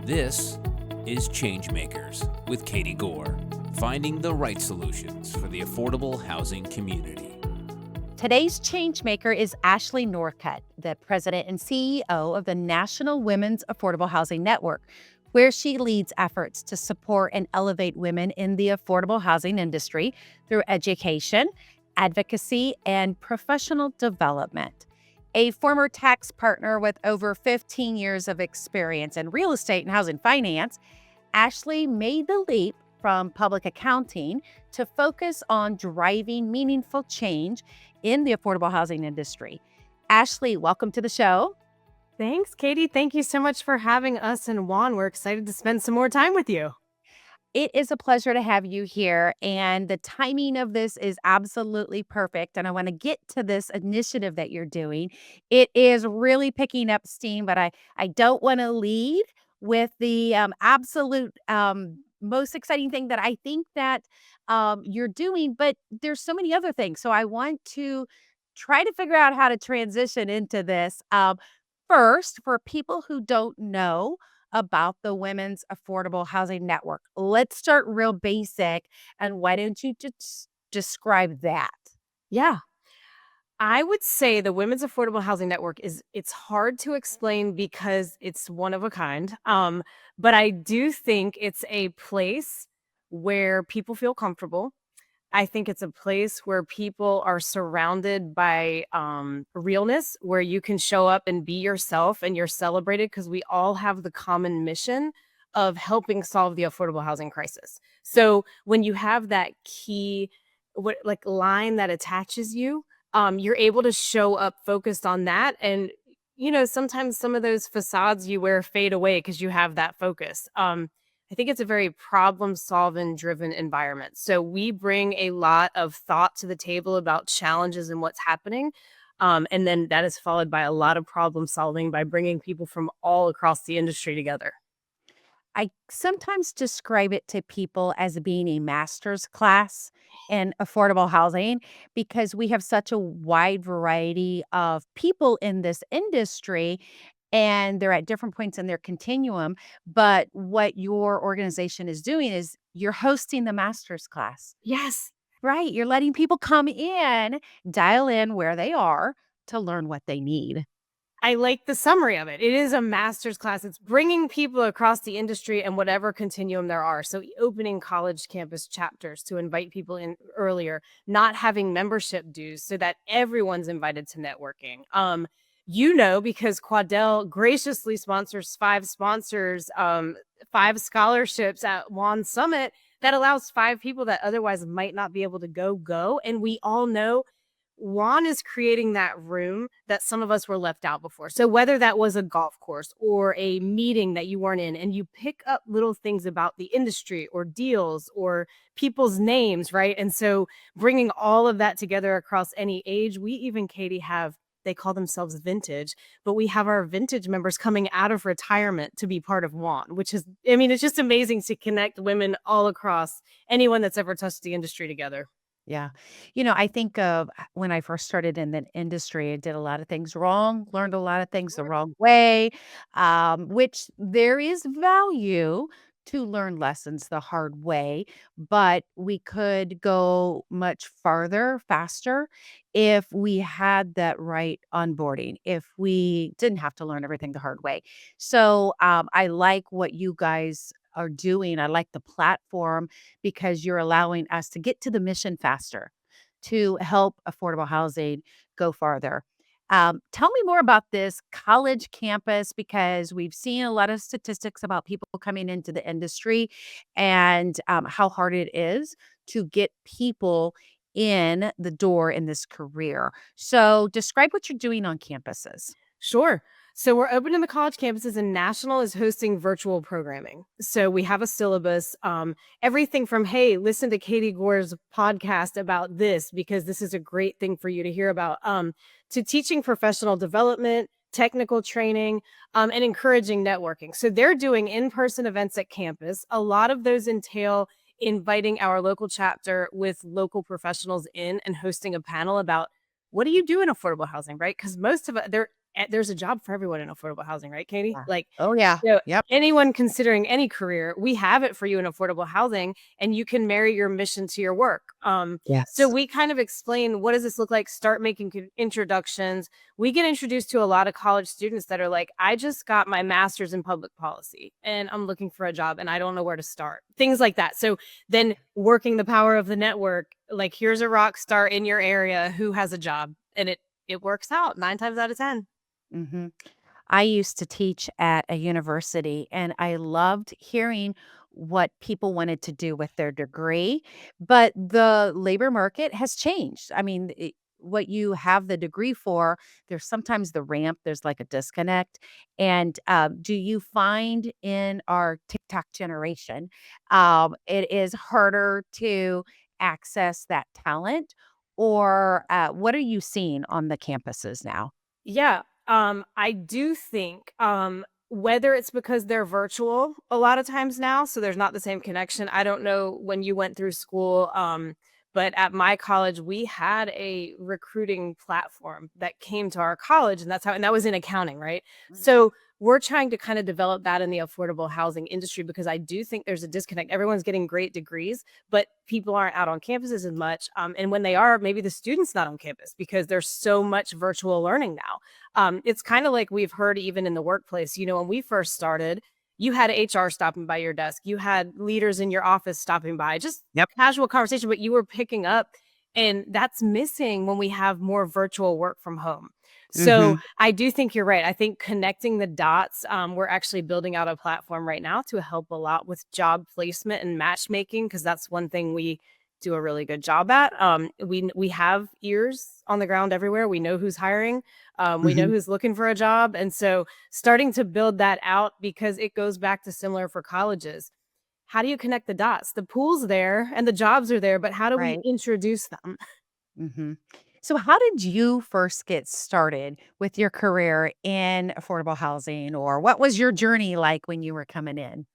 This is Changemakers with Katie Gore, finding the right solutions for the affordable housing community. Today's changemaker is Ashley Northcutt, the president and CEO of the National Women's Affordable Housing Network, where she leads efforts to support and elevate women in the affordable housing industry through education, advocacy, and professional development. A former tax partner with over 15 years of experience in real estate and housing finance, Ashley made the leap from public accounting to focus on driving meaningful change in the affordable housing industry. Ashley, welcome to the show. Thanks, Katie. Thank you so much for having us in WAHN. We're excited to spend some more time with you. It is a pleasure to have you here, and the timing of this is absolutely perfect. And I want to get to this initiative that you're doing. It is really picking up steam, but I don't want to lead with the absolute most exciting thing that I think that you're doing, but there's so many other things. So I want to try to figure out how to transition into this. First, for people who don't know about the Women's Affordable Housing Network, let's start real basic. And why don't you just describe that? Yeah. I would say the Women's Affordable Housing Network it's hard to explain because it's one of a kind. But I do think it's a place where people feel comfortable. I think it's a place where people are surrounded by realness, where you can show up and be yourself and you're celebrated because we all have the common mission of helping solve the affordable housing crisis. So when you have that key line that attaches you, you're able to show up focused on that. And sometimes some of those facades you wear fade away because you have that focus. I think it's a very problem-solving driven environment. So we bring a lot of thought to the table about challenges and what's happening. And then that is followed by a lot of problem solving by bringing people from all across the industry together. I sometimes describe it to people as being a master's class in affordable housing because we have such a wide variety of people in this industry and they're at different points in their continuum. But what your organization is doing is you're hosting the master's class, Yes. right? You're letting people come in, dial in where they are to learn what they need. I like the summary of it. It is a master's class. It's bringing people across the industry and whatever continuum there are. So opening college campus chapters to invite people in earlier, not having membership dues so that everyone's invited to networking. Because Quadell graciously sponsors five scholarships at WAHN Summit that allows 5 people that otherwise might not be able to go. And we all know WAHN is creating that room that some of us were left out before. So whether that was a golf course or a meeting that you weren't in, and you pick up little things about the industry or deals or people's names, right? And so bringing all of that together across any age, we even, Katie, they call themselves vintage, but we have our vintage members coming out of retirement to be part of WAHN, which is, it's just amazing to connect women all across anyone that's ever touched the industry together. Yeah. I think of when I first started in the industry, I did a lot of things wrong, learned a lot of things the wrong way, which there is value to learn lessons the hard way, but we could go much farther, faster if we had that right onboarding, if we didn't have to learn everything the hard way. So I like what you guys are doing. I like the platform because you're allowing us to get to the mission faster to help affordable housing go farther. Tell me more about this college campus because we've seen a lot of statistics about people coming into the industry and how hard it is to get people in the door in this career. So, describe what you're doing on campuses. Sure. So we're opening the college campuses, and National is hosting virtual programming. So we have a syllabus, everything from, hey, listen to Katie Gore's podcast about this, because this is a great thing for you to hear about, to teaching professional development, technical training, and encouraging networking. So they're doing in-person events at campus. A lot of those entail inviting our local chapter with local professionals in and hosting a panel about what do you do in affordable housing, right? Because most of it, there's a job for everyone in affordable housing, right, Katie? Yeah. Like, Oh, yeah. you know, Yep. anyone considering any career, we have it for you in affordable housing, and you can marry your mission to your work. So Yes. we kind of explain, what does this look like? Start making introductions. We get introduced to a lot of college students that are like, I just got my master's in public policy and I'm looking for a job and I don't know where to start. Things like that. So then working the power of the network, like, here's a rock star in your area who has a job, and it works out 9 times out of 10. hmm I used to teach at a university, and I loved hearing what people wanted to do with their degree, but the labor market has changed. I mean, what you have the degree for, there's sometimes the ramp, there's like a disconnect. And do you find in our TikTok generation, it is harder to access that talent? Or what are you seeing on the campuses now? Yeah, I do think, whether it's because they're virtual a lot of times now, so there's not the same connection. I don't know when you went through school, but at my college, we had a recruiting platform that came to our college, and that was in accounting, right? So we're trying to kind of develop that in the affordable housing industry, because I do think there's a disconnect. Everyone's getting great degrees, but people aren't out on campuses as much. And when they are, maybe the student's not on campus because there's so much virtual learning now. It's kind of like we've heard even in the workplace, when we first started, you had HR stopping by your desk, you had leaders in your office stopping by, just Yep. casual conversation, but you were picking up. And that's missing when we have more virtual work from home. So hmm I do think you're right. I think connecting the dots, we're actually building out a platform right now to help a lot with job placement and matchmaking, because that's one thing we do a really good job at. We have ears on the ground everywhere. We know who's hiring. We know hmm who's looking for a job, and so starting to build that out, because it goes back to similar for colleges. How do you connect the dots? The pool's there and the jobs are there, but how do we Right. introduce them? hmm So, how did you first get started with your career in affordable housing, or what was your journey like when you were coming in?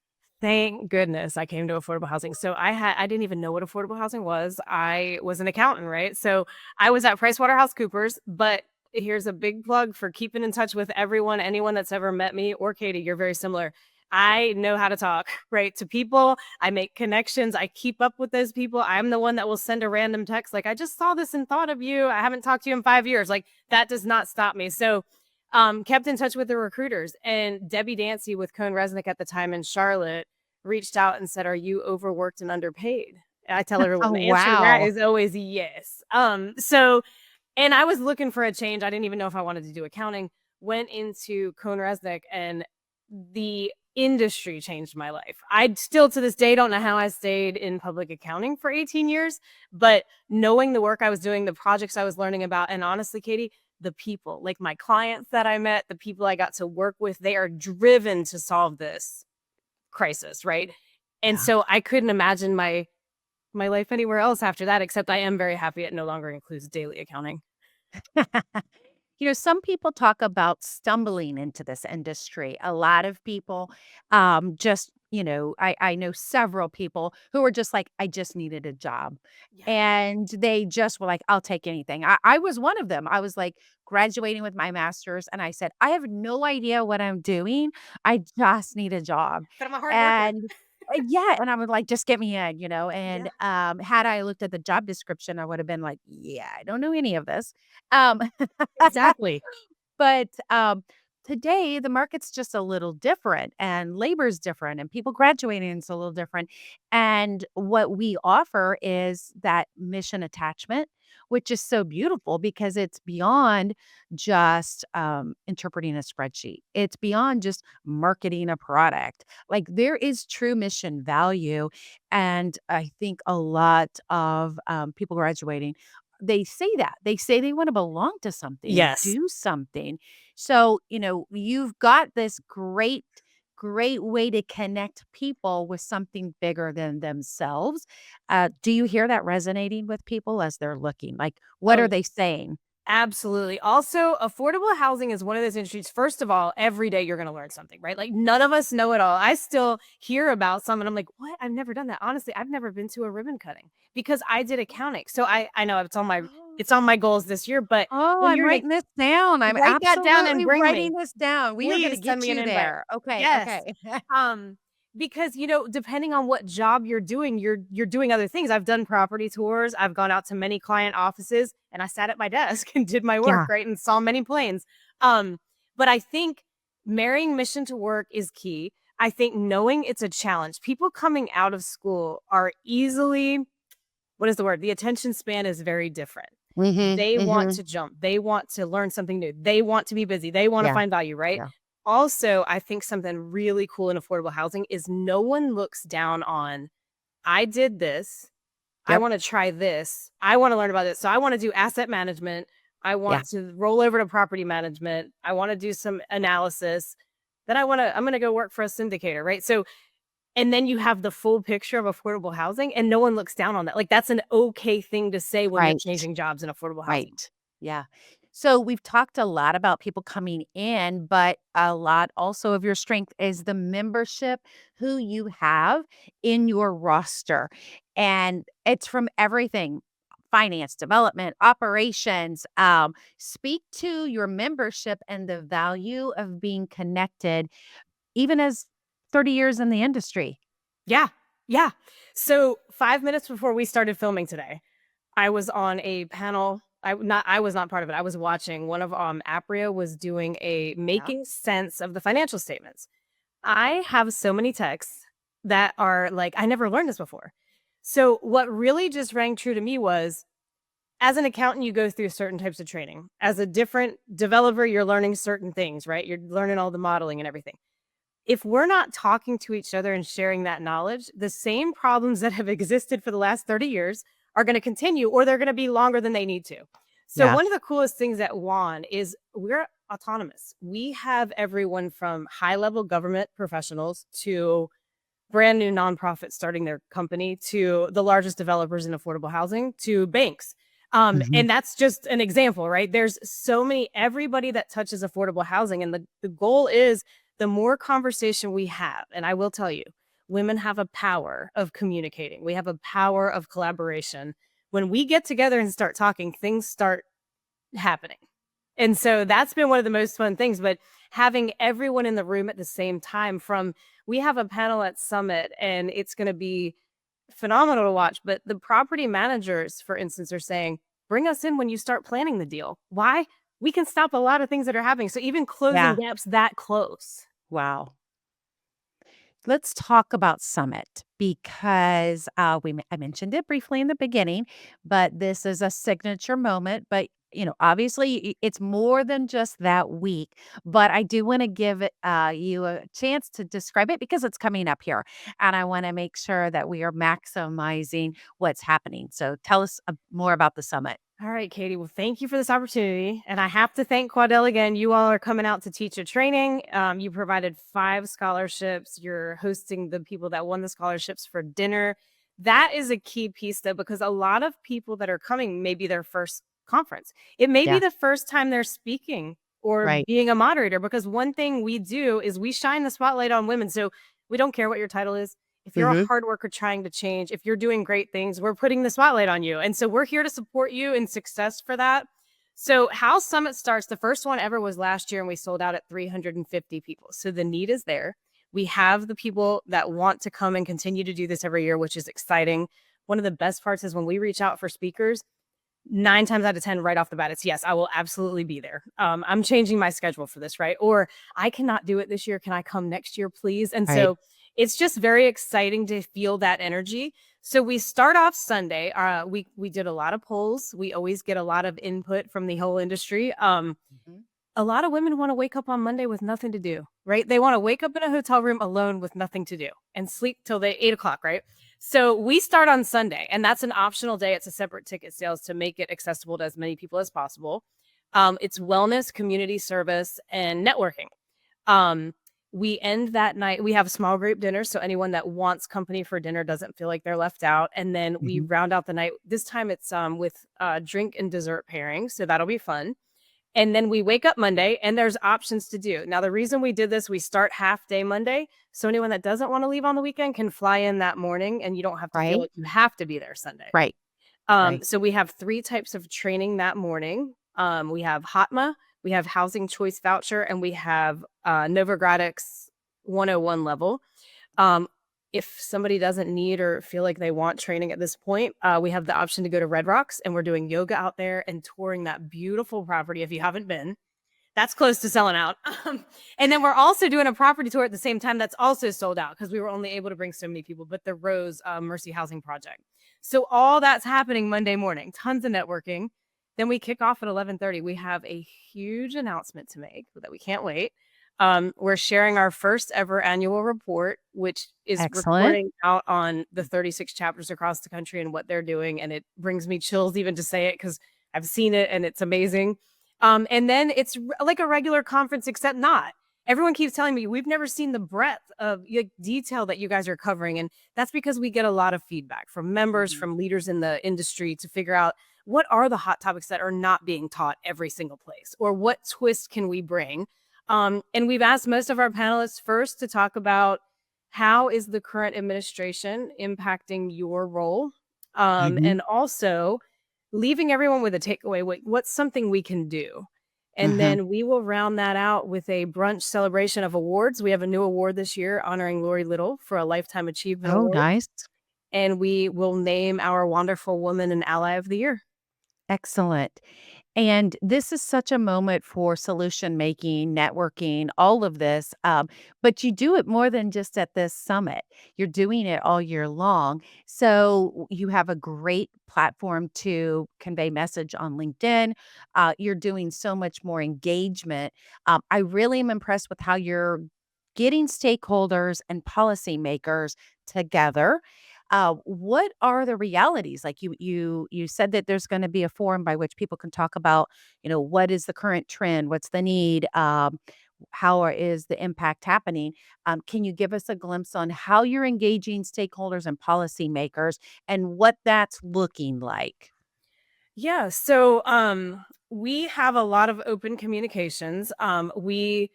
Thank goodness I came to affordable housing. So I didn't even know what affordable housing was. I was an accountant, right? So I was at PricewaterhouseCoopers, but here's a big plug for keeping in touch with anyone that's ever met me, or Katie, you're very similar. I know how to talk, right? To people. I make connections. I keep up with those people. I'm the one that will send a random text like, I just saw this and thought of you. I haven't talked to you in 5 years. Like, that does not stop me. So kept in touch with the recruiters, and Debbie Dancy with Cohn Resnick at the time in Charlotte reached out and said, "Are you overworked and underpaid?" I tell everyone Oh, the answer to that wow. is always yes. And I was looking for a change. I didn't even know if I wanted to do accounting. Went into Cohn Resnick, and the industry changed my life. I still to this day don't know how I stayed in public accounting for 18 years, but knowing the work I was doing, the projects I was learning about, and honestly, Katie, the people, like my clients that I met, the people I got to work with, they are driven to solve this crisis, right? And Yeah. so I couldn't imagine my life anywhere else after that, except I am very happy it no longer includes daily accounting. Some people talk about stumbling into this industry. A lot of people, I know several people who were just like, I just needed a job. Yeah. And they just were like, I'll take anything. I was one of them. I was like graduating with my master's, and I said, I have no idea what I'm doing. I just need a job. But I'm a hard worker. And yeah, and I would like, just get me in, Yeah. and had I looked at the job description, I would have been like, yeah, I don't know any of this. Um, Exactly. but, today, the market's just a little different, and labor's different, and people graduating is a little different, and what we offer is that mission attachment, which is so beautiful because it's beyond just, interpreting a spreadsheet. It's beyond just marketing a product. Like, there is true mission value, and I think a lot of, people graduating, they say that. They say they wanna belong to something and Yes. do something. So, you've got this great, great way to connect people with something bigger than themselves. Do you hear that resonating with people as they're looking? Like, what are Oh, they saying? absolutely. Also, affordable housing is one of those industries. First of all, every day you're going to learn something, right? Like, none of us know it all. I still hear about some and I'm like, what? I've never done that. Honestly, I've never been to a ribbon cutting because I did accounting. So I know it's on my It's on my goals this year, but Oh, when I'm you're in writing this down. I'm write that down and absolutely bring writing me. this down. We are gonna Please send get me an you invite. there. Okay, Yes. okay. Because, depending on what job you're doing, you're doing other things. I've done property tours. I've gone out to many client offices and I sat at my desk and did my work, Yeah, right? And saw many planes. Um, but I think marrying mission to work is key. I think knowing it's a challenge. People coming out of school are easily, what is the word? The attention span is very different. mhm, They want mhm. to jump. They want to learn something new. They want to be busy. They want to Yeah, find value, right? yeah, Also, I think something really cool in affordable housing is no one looks down on, I did this. I yep, want to try this. I want to learn about this. So I want to do asset management. I yeah, want to roll over to property management. I want to do some analysis. Then I'm going to go work for a syndicator, right? So, and then you have the full picture of affordable housing and no one looks down on that. Like that's an okay thing to say when you're right. changing jobs in affordable housing. Right. Yeah. So we've talked a lot about people coming in, but a lot also of your strength is the membership who you have in your roster. And it's from everything: finance, development, operations. Speak to your membership and the value of being connected, even as 30 years in the industry. Yeah. Yeah. So 5 minutes before we started filming today, I was on a panel. I was not part of it. I was watching one of Apria was doing a Yeah. making sense of the financial statements. I have so many texts that are like, I never learned this before. So what really just rang true to me was, as an accountant, you go through certain types of training. As a different developer, you're learning certain things, right? You're learning all the modeling and everything. If we're not talking to each other and sharing that knowledge, the same problems that have existed for the last 30 years are going to continue, or they're going to be longer than they need to. So Yeah. one of the coolest things at WAHN is we're autonomous. We have everyone from high level government professionals to brand new nonprofits starting their company to the largest developers in affordable housing to banks. Mhm. And that's just an example, right? There's so many, everybody that touches affordable housing. And the goal is the more conversation we have, and I will tell you, women have a power of communicating. We have a power of collaboration. When we get together and start talking, things start happening. And so that's been one of the most fun things, but having everyone in the room at the same time we have a panel at Summit and it's going to be phenomenal to watch, but the property managers, for instance, are saying, bring us in when you start planning the deal. Why? We can stop a lot of things that are happening. So even closing Yeah. gaps that close. Wow. Let's talk about Summit because I mentioned it briefly in the beginning, but this is a signature moment. But obviously, it's more than just that week. But I do want to give you a chance to describe it because it's coming up here, and I want to make sure that we are maximizing what's happening. So tell us more about the summit. All right, Katie. Well, thank you for this opportunity. And I have to thank Quadell again. You all are coming out to teach a training. You provided 5 scholarships. You're hosting the people that won the scholarships for dinner. That is a key piece, though, because a lot of people that are coming may be their first conference. It may be Yeah. the first time they're speaking or Right. being a moderator, because one thing we do is we shine the spotlight on women. So we don't care what your title is. If you're a Hmm. hard worker trying to change, if you're doing great things, we're putting the spotlight on you. And so we're here to support you in success for that. So how Summit starts, the first one ever was last year and we sold out at 350 people. So the need is there. We have the people that want to come and continue to do this every year, which is exciting. One of the best parts is when we reach out for speakers, 9 times out of 10 right off the bat, it's yes, I will absolutely be there. I'm changing my schedule for this, right? Or I cannot do it this year. Can I come next year, please? And Right. so it's just very exciting to feel that energy. So we start off Sunday. We did a lot of polls. We always get a lot of input from the whole industry. Mhm. A lot of women want to wake up on Monday with nothing to do, right? They want to wake up in a hotel room alone with nothing to do and sleep till they 8 o'clock, right? So we start on Sunday, and that's an optional day. It's a separate ticket sales to make it accessible to as many people as possible. It's wellness, community service, and networking. Um, we end that night. We have a small group dinner, so anyone that wants company for dinner doesn't feel like they're left out. And then we Mhm. round out the night. This time it's with drink and dessert pairing, so that'll be fun. And then we wake up Monday and there's options to do. Now, the reason we did this, we start half day Monday. So anyone that doesn't want to leave on the weekend can fly in that morning and you don't have to feel Right. like you have to be there Sunday. Right. Right. So we have 3 types of training that morning. We have HOTMA, we have Housing Choice Voucher, and we have Novogradux 101 level. Um, if somebody doesn't need or feel like they want training at this point, we have the option to go to Red Rocks, and we're doing yoga out there and touring that beautiful property if you haven't been. That's close to selling out. And then we're also doing a property tour at the same time that's also sold out because we were only able to bring so many people, but the Rose Mercy Housing Project. So all that's happening Monday morning, tons of networking. Then we kick off at 11:30. We have a huge announcement to make that we can't wait. We're sharing our first ever annual report, which is Excellent. reporting out on the 36 chapters across the country and what they're doing. And it brings me chills even to say it because I've seen it and it's amazing. And then it's like a regular conference, except not. Everyone keeps telling me we've never seen the breadth of like, detail that you guys are covering. And that's because we get a lot of feedback from members, Mhm. from leaders in the industry to figure out what are the hot topics that are not being taught every single place, or what twist can we bring. And we've asked most of our panelists first to talk about how is the current administration impacting your role, Mhm. and also leaving everyone with a takeaway. What's something we can do? And Mhm. then we will round that out with a brunch celebration of awards. We have a new award this year honoring Lori Little for a Lifetime Achievement Oh, Award. nice. And we will name our wonderful woman and ally of the year. Excellent. And this is such a moment for solution making, networking, all of this. But you do it more than just at this summit. You're doing it all year long. So you have a great platform to convey message on LinkedIn. You're doing so much more engagement. I really am impressed with how you're getting stakeholders and policymakers together. What are the realities? Like you said that there's going to be a forum by which people can talk about, what is the current trend, what's the need, is the impact happening? Can you give us a glimpse on how you're engaging stakeholders and policymakers and what that's looking like? Yeah. So we have a lot of open communications. We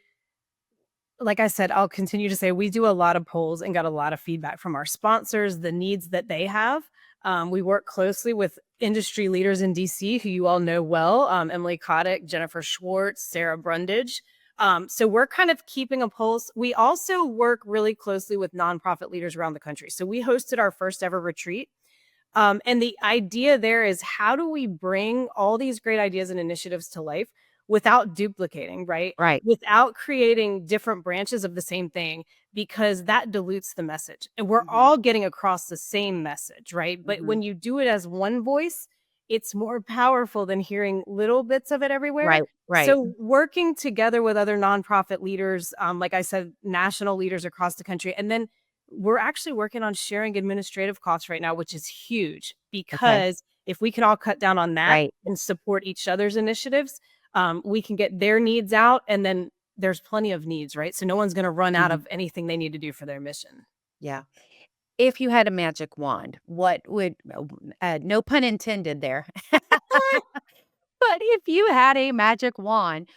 like I said, I'll continue to say we do a lot of polls and got a lot of feedback from our sponsors, the needs that they have. We work closely with industry leaders in DC who you all know well, Emily Kotick, Jennifer Schwartz, Sarah Brundage. So we're kind of keeping a pulse. We also work really closely with nonprofit leaders around the country. So we hosted our first ever retreat, and the idea there is how do we bring all these great ideas and initiatives to life without duplicating, right? Right. Without creating different branches of the same thing, because that dilutes the message. And we're Mhm. all getting across the same message, right? But Mhm. when you do it as one voice, it's more powerful than hearing little bits of it everywhere. Right. Right. So, working together with other nonprofit leaders, like I said, national leaders across the country, and then we're actually working on sharing administrative costs right now, which is huge Okay. because if we can all cut down on that Right. and support each other's initiatives, we can get their needs out. And then there's plenty of needs, right? So no one's going to run out Mhm. of anything they need to do for their mission. Yeah. If you had a magic wand, what would, no pun intended there. But if you had a magic wand,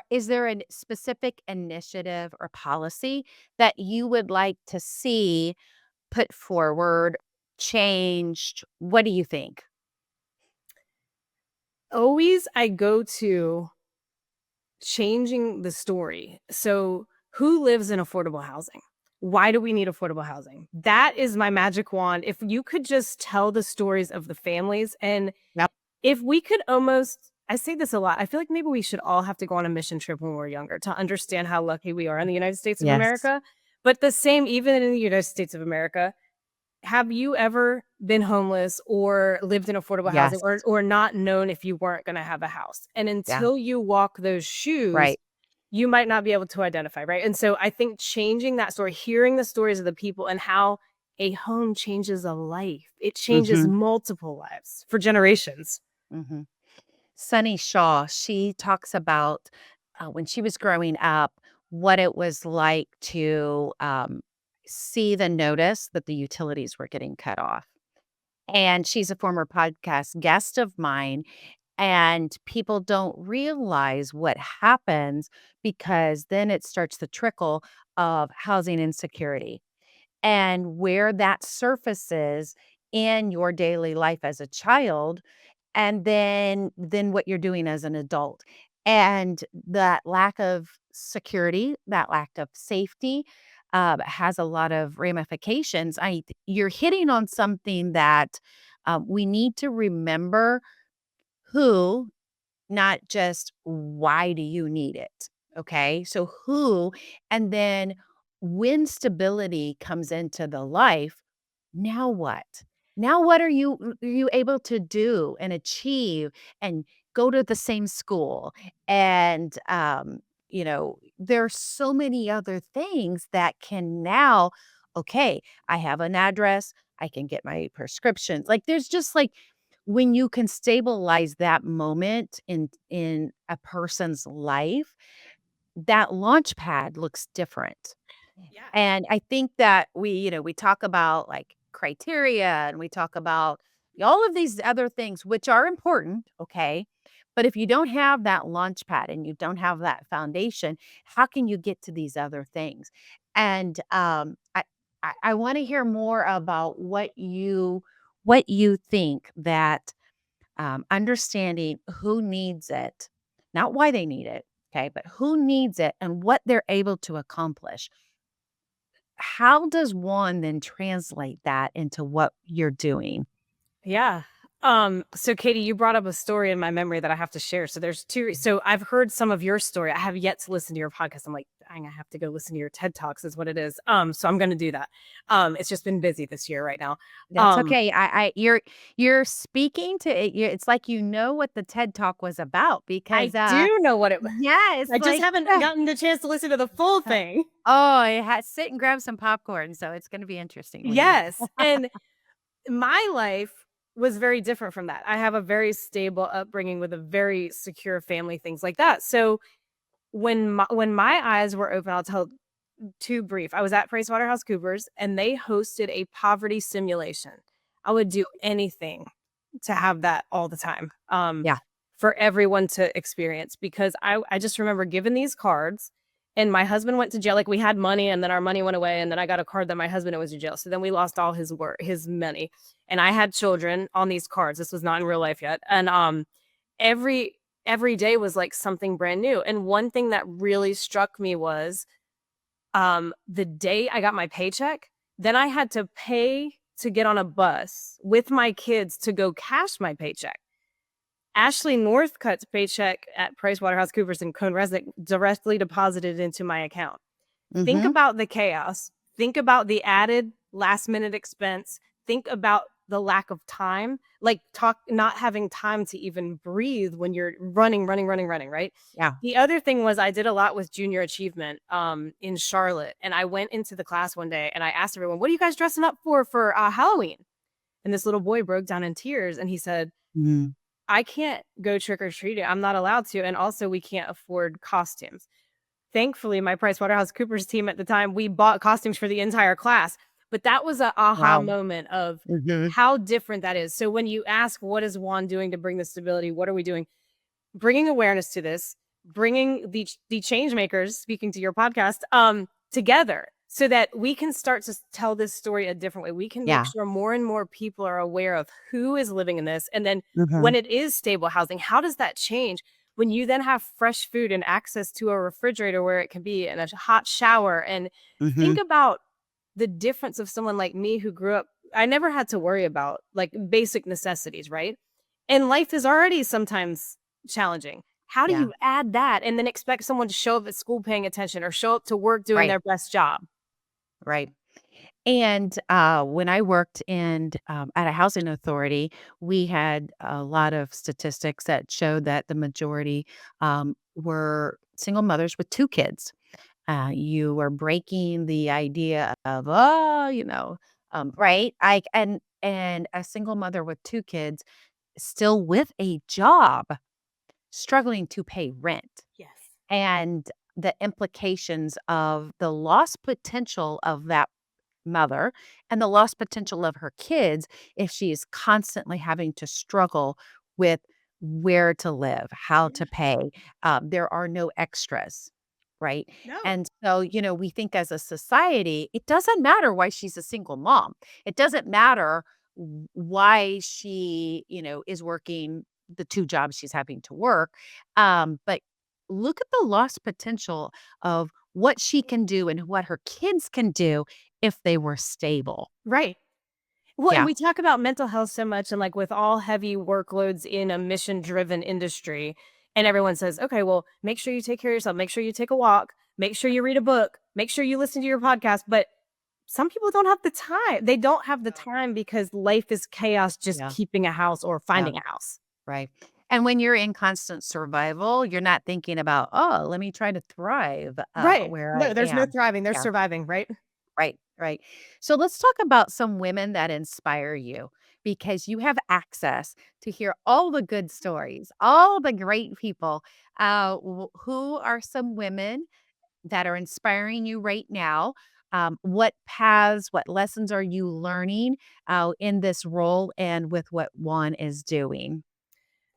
is there a specific initiative or policy that you would like to see put forward, changed? What do you think? Always, I go to changing the story. So, who lives in affordable housing? Why do we need affordable housing? That is my magic wand. If you could just tell the stories of the families, and Yep. if we could almost, I say this a lot, I feel like maybe we should all have to go on a mission trip when we're younger to understand how lucky we are in the United States of Yes. America. But the same, even in the United States of America, have you ever been homeless or lived in affordable housing, Yes. or not known if you weren't going to have a house? And Yeah. until you walk those shoes, Right. you might not be able to identify, right? And so I think changing that story, hearing the stories of the people and how a home changes a life, it changes Mhm. multiple lives for generations. Mhm. Sunny Shaw, she talks about, when she was growing up, what it was like to, see the notice that the utilities were getting cut off. And she's a former podcast guest of mine, and people don't realize what happens because then it starts the trickle of housing insecurity. And where that surfaces in your daily life as a child, and then what you're doing as an adult. And that lack of security, that lack of safety, has a lot of ramifications. You're hitting on something that we need to remember who, not just why do you need it? Okay. So who, and then when stability comes into the life, now what? Now what are you able to do and achieve and go to the same school? And there's so many other things that can now, okay, I have an address, I can get my prescriptions. Like there's just like when you can stabilize that moment in a person's life, that launch pad looks different. Yeah. And I think that we talk about like criteria and we talk about all of these other things, which are important, okay? But if you don't have that launch pad and you don't have that foundation, how can you get to these other things? And I want to hear more about what you think that understanding who needs it, not why they need it, okay, but who needs it and what they're able to accomplish. How does one then translate that into what you're doing? Yeah. So Katie, you brought up a story in my memory that I have to share. So there's two. So I've heard some of your story. I have yet to listen to your podcast. I'm like, dang, I have to go listen to your TED Talks is what it is. So I'm gonna do that. It's just been busy this year right now. That's Um, okay. You're speaking to it. It's like you know what the TED Talk was about because I do know what it was. yeah, it's I just like haven't gotten the chance to listen to the full thing. oh, it has sit and grab some popcorn, so it's going to be interesting when you Yes. And my life was very different from that. I have a very stable upbringing with a very secure family, things like that. So when my eyes were open, I'll tell too brief. I was at PricewaterhouseCoopers and they hosted a poverty simulation. I would do anything to have that all the time. yeah. For everyone to experience because I just remember giving these cards and my husband went to jail. Like we had money and then our money went away and then I got a card that my husband was in jail. So then we lost all his work, his money. And I had children on these cards. This was not in real life yet. And every every day was like something brand new. And one thing that really struck me was the day I got my paycheck, then I had to pay to get on a bus with my kids to go cash my paycheck. Ashley Northcutt's paycheck at PricewaterhouseCoopers in Cone Resnick directly deposited into my account. Think Mhm. about the chaos. Think about the added last minute expense. Think about the lack of time, like not having time to even breathe when you're running, running, running, running, right? Yeah. The other thing was I did a lot with junior achievement in Charlotte. And I went into the class one day and I asked everyone, what are you guys dressing up for Halloween? And this little boy broke down in tears and he said, Mm. I can't go trick or treating. I'm not allowed to. And also, we can't afford costumes. Thankfully, my PricewaterhouseCoopers team at the time, we bought costumes for the entire class. But that was a aha Wow. moment of Mhm. how different that is. So when you ask, what is WAHN doing to bring the stability? What are we doing? Bringing awareness to this, bringing the change makers, speaking to your podcast, together so that we can start to tell this story a different way. We can make Yeah. sure more and more people are aware of who is living in this. And then when Mhm. it is stable housing, how does that change? When you then have fresh food and access to a refrigerator where it can be and a hot shower and think Mhm. about the difference of someone like me who grew up, I never had to worry about like basic necessities, right? And life is already sometimes challenging. How do Yeah. you add that and then expect someone to show up at school paying attention or show up to work doing Right. their best job? Right. And when I worked at a housing authority, we had a lot of statistics that showed that the majority were single mothers with two kids. You were breaking the idea of, oh, right? And a single mother with two kids, still with a job, struggling to pay rent, Yes. and the implications of the lost potential of that mother and the lost potential of her kids if she is constantly having to struggle with where to live, how Yeah. to pay. There are no extras, right? No. And so, we think as a society, it doesn't matter why she's a single mom. It doesn't matter why she, is working the 2 jobs she's having to work. But look at the lost potential of what she can do and what her kids can do if they were stable. Right. Well, and Yeah. we talk about mental health so much, and like with all heavy workloads in a mission driven industry, and everyone says, okay, well, make sure you take care of yourself, make sure you take a walk, make sure you read a book, make sure you listen to your podcast. But some people don't have the time. They don't have the time because life is chaos, just Yeah. keeping a house or Yeah. finding a house. Right. And when you're in constant survival, you're not thinking about, oh, let me try to thrive Right. where I No, there's no am. thriving, there's Yeah. surviving, right? Right. Right. So let's talk about some women that inspire you because you have access to hear all the good stories, all the great people. Who are some women that are inspiring you right now? What paths, what lessons are you learning in this role and with what one is doing?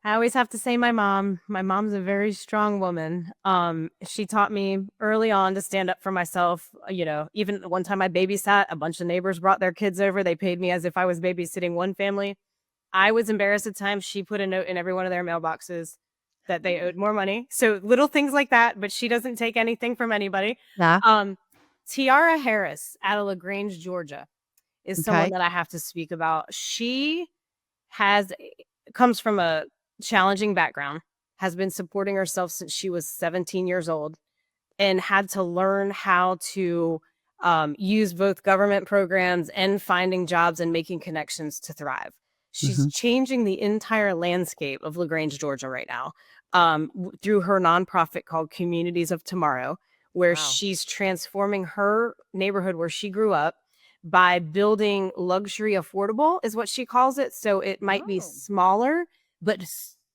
I always have to say my mom. My mom's a very strong woman. She taught me early on to stand up for myself. Even one time I babysat, a bunch of neighbors brought their kids over. They paid me as if I was babysitting one family. I was embarrassed at times. She put a note in every one of their mailboxes that they owed more money. So little things like that, but she doesn't take anything from anybody. Yeah. Um, Tiara Harris out of LaGrange, Georgia, is someone Okay. that I have to speak about. She has comes from a challenging background, has been supporting herself since she was 17 years old, and had to learn how to use both government programs and finding jobs and making connections to thrive. She's Mhm. changing the entire landscape of LaGrange, Georgia right now through her nonprofit called Communities of Tomorrow, where Wow. she's transforming her neighborhood where she grew up by building luxury affordable, is what she calls it. So it might be Oh. smaller, but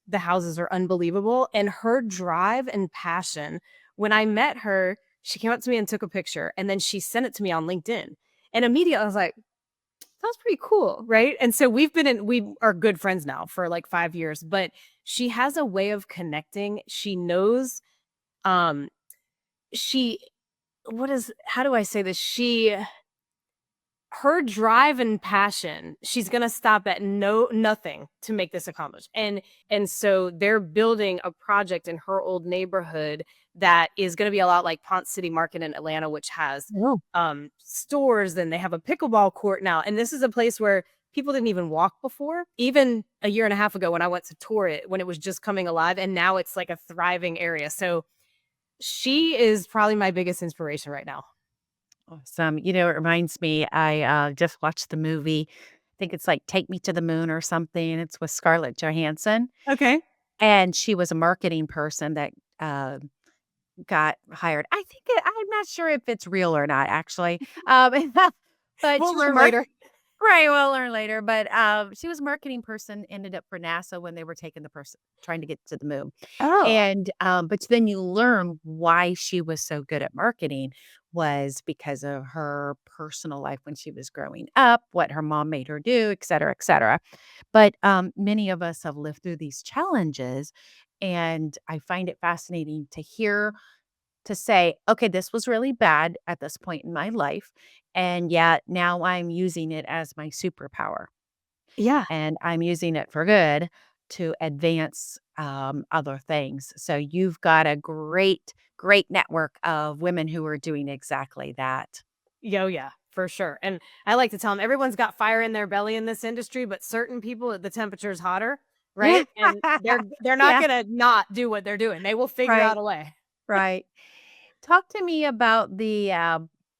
the houses are unbelievable. And her drive and passion, when I met her, she came up to me and took a picture, and then she sent it to me on LinkedIn. And immediately I was like, that's pretty cool, right? And so we are good friends now for like 5 years, but she has a way of connecting. She knows um she what is how do I say this? Her drive and passion, she's going to stop at nothing to make this accomplished. And so they're building a project in her old neighborhood that is going to be a lot like Ponce City Market in Atlanta, which has Oh. stores, and they have a pickleball court now. And this is a place where people didn't even walk before, even a year and a half ago when I went to tour it, when it was just coming alive. And now it's like a thriving area. So she is probably my biggest inspiration right now. Awesome. It reminds me, I just watched the movie. I think it's like Take Me to the Moon or something. It's with Scarlett Johansson. Okay. And she was a marketing person that uh, got hired. I'm not sure if it's real or not, actually. But she We'll was a learn later. right, we'll learn later. But she was a marketing person, ended up for NASA when they were taking the person trying to get to the moon. Oh, And but then you learn why she was so good at marketing was because of her personal life when she was growing up, what her mom made her do, et cetera, et cetera. But many of us have lived through these challenges. And I find it fascinating to hear to say, okay, this was really bad at this point in my life. And yet now I'm using it as my superpower yeah. and I'm using it for good to advance other things. So you've got a great, great network of women who are doing exactly that. Yo, yeah, for sure. And I like to tell them everyone's got fire in their belly in this industry, but certain people, the temperature's hotter, Yeah. right? And they're not Yeah. gonna not do what they're doing. They will figure out Right. a way. Right. Talk to me about the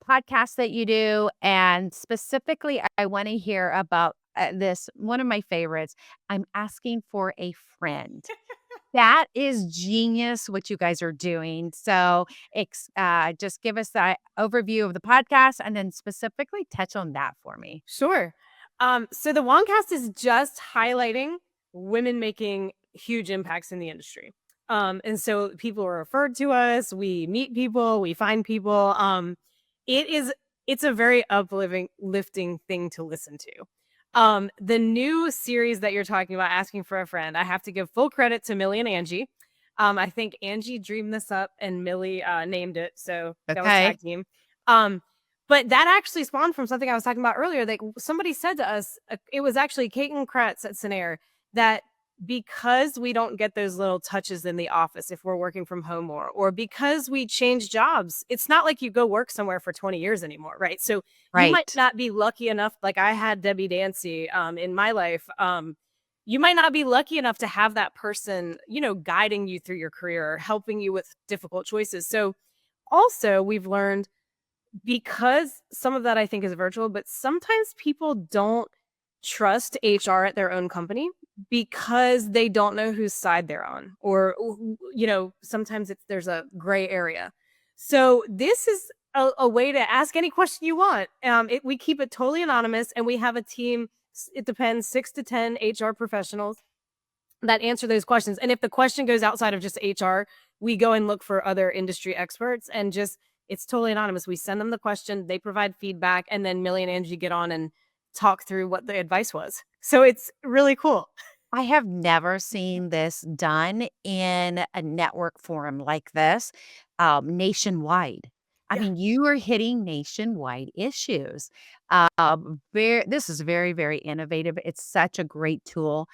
podcast that you do. And specifically, I want to hear about this one of my favorites. I'm asking for a friend. That is genius what you guys are doing. So, just give us that overview of the podcast and then specifically touch on that for me. Sure. So the Woncast is just highlighting women making huge impacts in the industry. And so people are referred to us, we meet people, we find people. It is it's a very uplifting lifting thing to listen to. The new series that you're talking about, Asking for a Friend, I have to give full credit to Millie and Angie. I think Angie dreamed this up and Millie named it, so that was Okay. tag team. Um, But that actually spawned from something I was talking about earlier. Like somebody said to us, it was actually Caitlin Kratz at Scenair, that because we don't get those little touches in the office if we're working from home more, or because we change jobs, it's not like you go work somewhere for 20 years anymore, right? So you might Right. not be lucky enough, like I had Debbie Dancy in my life. You might not be lucky enough to have that person, guiding you through your career or helping you with difficult choices. So also we've learned, because some of that I think is virtual, but sometimes people don't trust HR at their own company because they don't know whose side they're on, or sometimes there's a gray area. So this is a way to ask any question you want. We keep it totally anonymous, and we have a team. It depends, 6 to 10 HR professionals that answer those questions. And if the question goes outside of just HR, we go and look for other industry experts, and just, it's totally anonymous. We send them the question, they provide feedback, and then Millie and Angie get on and talk through what the advice was. So it's really cool. I have never seen this done in a network forum like this, nationwide. I Yeah. mean, you are hitting nationwide issues. This is very, very innovative. It's such a great tool.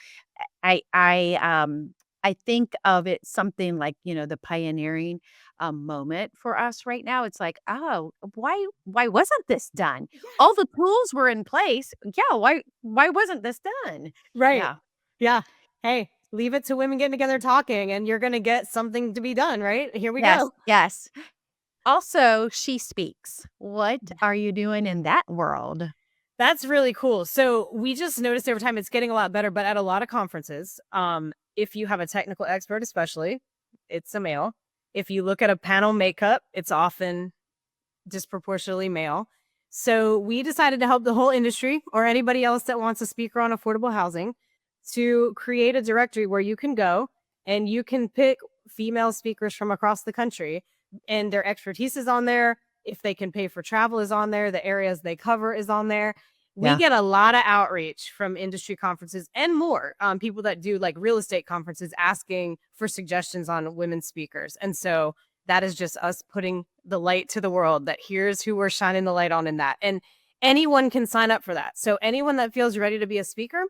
I I um I think of it something like, the pioneering moment for us right now. It's like, oh, why wasn't this done? All Yes. the tools were in place. Yeah, why wasn't this done? Right. Yeah. Yeah. Hey, leave it to women getting together talking, and you're going to get something to be done, right? Here we Yes, go. yes. Also, she speaks. What are you doing in that world? That's really cool. So we just noticed over time it's getting a lot better, but at a lot of conferences, if you have a technical expert, especially, it's a male. If you look at a panel makeup, it's often disproportionately male. So we decided to help the whole industry, or anybody else that wants a speaker on affordable housing, to create a directory where you can go and you can pick female speakers from across the country, and their expertise is on there. If they can pay for travel is on there. The areas they cover is on there. We Yeah. get a lot of outreach from industry conferences and more, people that do like real estate conferences asking for suggestions on women speakers. And so that is just us putting the light to the world, that here's who we're shining the light on in that. And anyone can sign up for that. So anyone that feels ready to be a speaker,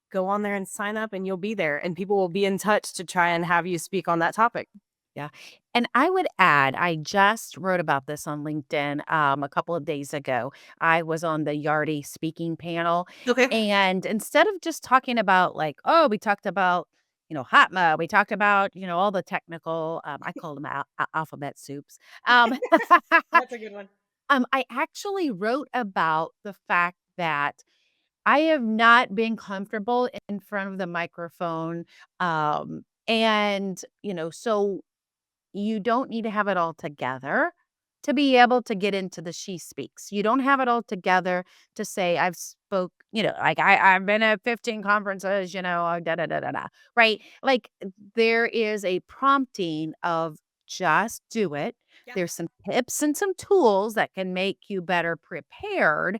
go on there and sign up, and you'll be there, and people will be in touch to try and have you speak on that topic. Yeah. And I would add, I just wrote about this on LinkedIn a couple of days ago. I was on the Yardy speaking panel. Okay. And instead of just talking about, like, oh, we talked about, HOTMA, we talked about, all the technical, I call them alphabet soups. Um, That's a good one. I actually wrote about the fact that I have not been comfortable in front of the microphone. So you don't need to have it all together to be able to get into the she speaks. You don't have it all together to say I've spoke, like I've been at 15 conferences, da da da da da. Right? Like there is a prompting of just do it. Yeah. There's some tips and some tools that can make you better prepared.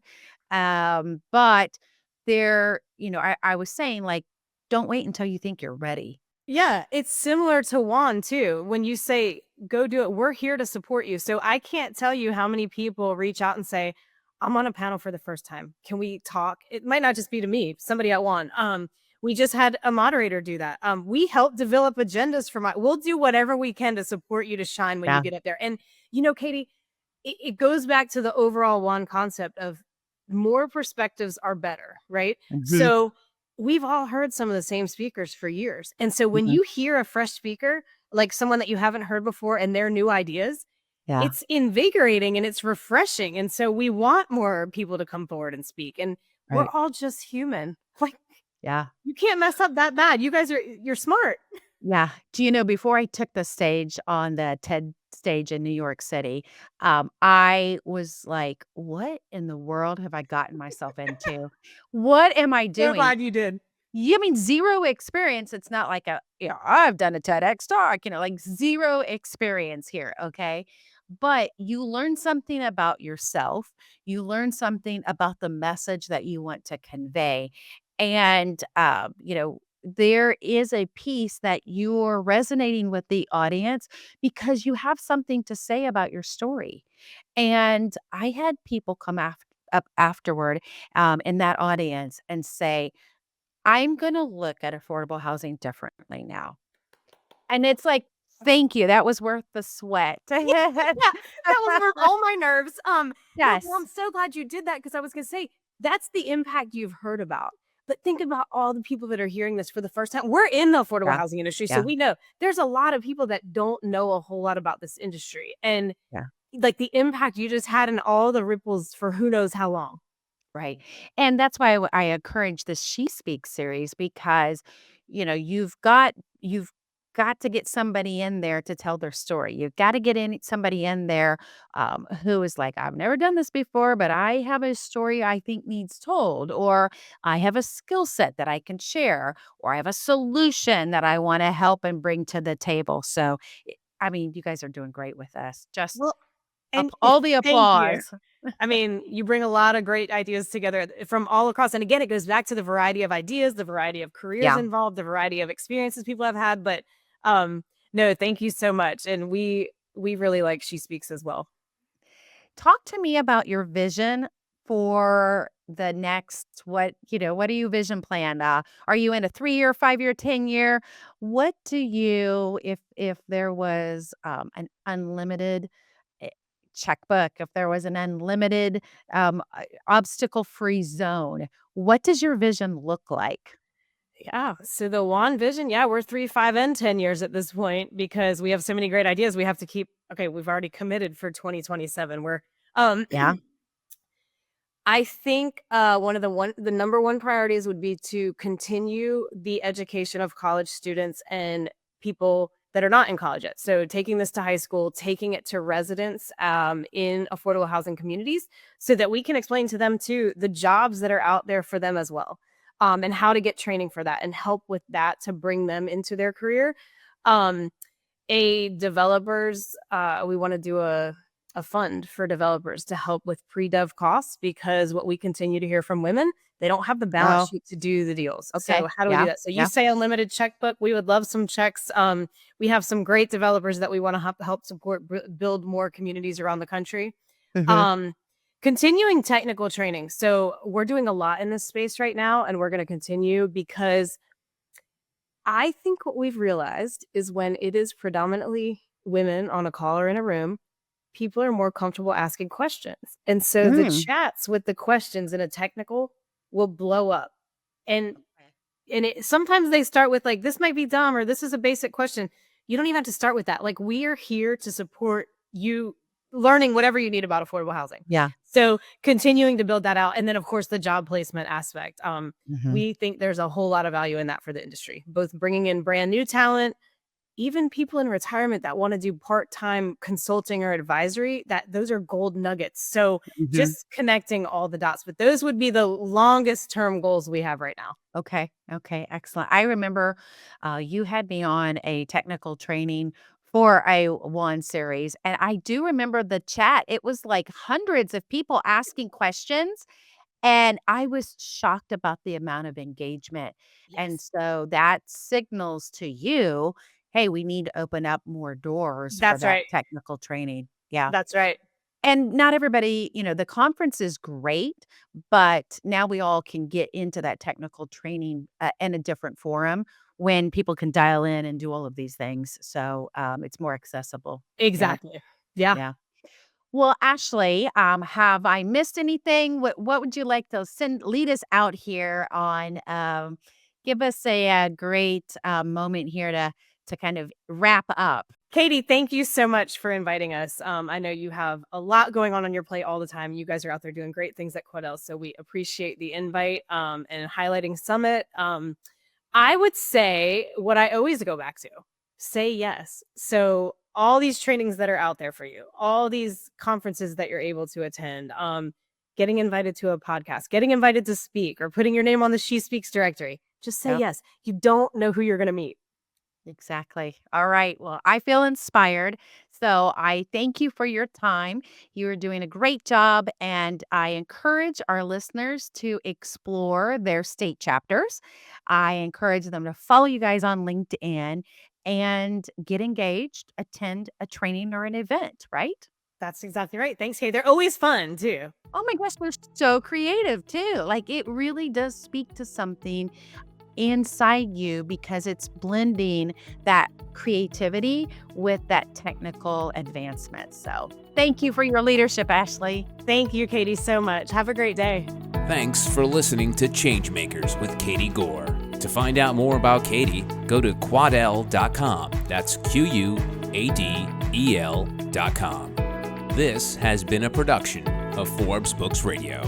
But I was saying, like, don't wait until you think you're ready. Yeah, it's similar to WAHN too. When you say go do it, we're here to support you. So I can't tell you how many people reach out and say, I'm on a panel for the first time. Can we talk? It might not just be to me, somebody at WAHN. We just had a moderator do that. We help develop agendas for we'll do whatever we can to support you to shine when you Yeah. get up there. And Katie, it goes back to the overall WAHN concept of more perspectives are better, right? Mhm. So we've all heard some of the same speakers for years. And so when Mhm. you hear a fresh speaker, like someone that you haven't heard before, and their new ideas, Yeah. it's invigorating and it's refreshing. And so we want more people to come forward and speak. And we're Right. all just human. Like, Yeah. you can't mess up that bad. You're smart. Yeah. Do you know, before I took the stage on the TED stage in New York City, I was like, "What in the world have I gotten myself into? What am I So doing?" glad you did. Yeah, I mean, 0 experience. It's not like I've done a TEDx talk, like 0 experience here, okay? But you learn something about yourself. You learn something about the message that you want to convey. And, there is a piece that you're resonating with the audience because you have something to say about your story. And I had people come up afterward in that audience and say, I'm going to look at affordable housing differently now. And it's like, thank you. That was worth the sweat. Yeah, that was worth all my nerves. No, well, Yes. I'm so glad you did that because I was gonna say that's the impact you've heard about. But think about all the people that are hearing this for the first time. We're in the affordable Yeah. housing industry, so Yeah. we know there's a lot of people that don't know a whole lot about this industry. And Yeah. like the impact you just had and all the ripples for who knows how long. Right. And that's why I encourage this She Speaks series because, you've got to get somebody in there to tell their story. You've got to get in somebody in there who is like, I've never done this before, but I have a story I think needs told, or I have a skill set that I can share, or I have a solution that I want to help and bring to the table. So, I mean, you guys are doing great with us. Just Well, and all the thank you. applause. I mean, you bring a lot of great ideas together from all across. And again, it goes back to the variety of ideas, the variety of careers Yeah. involved, the variety of experiences people have had. But no, thank you so much. And we really like She Speaks as well. Talk to me about your vision for the next what do you vision plan? Are you in a 3-year, 5-year, 10-year? What do you if there was an unlimited eh, checkbook, if there was an unlimited obstacle-free zone, what does your vision look like? Yeah. So the WAHN vision, yeah, we're 3, 5, and 10 years at this point because we have so many great ideas. We have to keep okay, we've already committed for 2027. We're Yeah. I think the number one priorities would be to continue the education of college students and people that are not in college yet. So taking this to high school, taking it to residents in affordable housing communities, so that we can explain to them too the jobs that are out there for them as well, and how to get training for that and help with that to bring them into their career. Um, a developers we want to do a fund for developers to help with pre-dev costs because what we continue to hear from women, they don't have the balance Oh, sheet to do the deals. okay. So how do we do Yeah. that? So you Yeah. say unlimited checkbook, we would love some checks. We have some great developers that we want to help support build more communities around the country. Mhm. um Continuing technical training, so we're doing a lot in this space right now and we're going to continue because I think what we've realized is when it is predominantly women on a call or in a room, people are more comfortable asking questions. And so the Mm. chats with the questions in a technical will blow up. And sometimes they start with like, this might be dumb or this is a basic question. You don't even have to start with that. Like, we are here to support you learning whatever you need about affordable housing. Yeah. So continuing to build that out. And then of course the job placement aspect. Mhm. We think there's a whole lot of value in that for the industry, both bringing in brand new talent, even people in retirement that want to do part-time consulting or advisory, that those are gold nuggets. So Mhm. just connecting all the dots, but those would be the longest term goals we have right now. Okay. Okay. Excellent. I remember you had me on a technical training for a one series, and I do remember the chat. It was like hundreds of people asking questions, and I was shocked about the amount of engagement. And Yes. so that signals to you, hey, we need to open up more doors for That's that right. technical training. Yeah. That's right. And not everybody, the conference is great, but now we all can get into that technical training in a different forum when people can dial in and do all of these things. So it's more accessible. Yeah. Exactly. Yeah. Yeah. Well, Ashley, have I missed anything? What would you like to lead us out here on? Give us a great moment here to kind of wrap up. Katie, thank you so much for inviting us. I know you have a lot going on your plate all the time. You guys are out there doing great things at Quadell, so we appreciate the invite and highlighting Summit. I would say what I always go back to, say yes. So all these trainings that are out there for you, all these conferences that you're able to attend, getting invited to a podcast, getting invited to speak, or putting your name on the She Speaks directory, just say Yep. yes. You don't know who you're going to meet. Exactly. All right. Well, I feel inspired. So I thank you for your time. You are doing a great job, and I encourage our listeners to explore their state chapters. I encourage them to follow you guys on LinkedIn and get engaged, attend a training or an event, right? That's exactly right. Thanks, Kay. They're always fun too. Oh my gosh, we're so creative too. Like it really does speak to something inside you because it's blending that creativity with that technical advancement. So, thank you for your leadership, Ashley. Thank you, Katie, so much. Have a great day. Thanks for listening to Changemakers with Katie Gore. To find out more about Katie, go to quadel.com. That's QUADEL.com. This has been a production of Forbes Books Radio.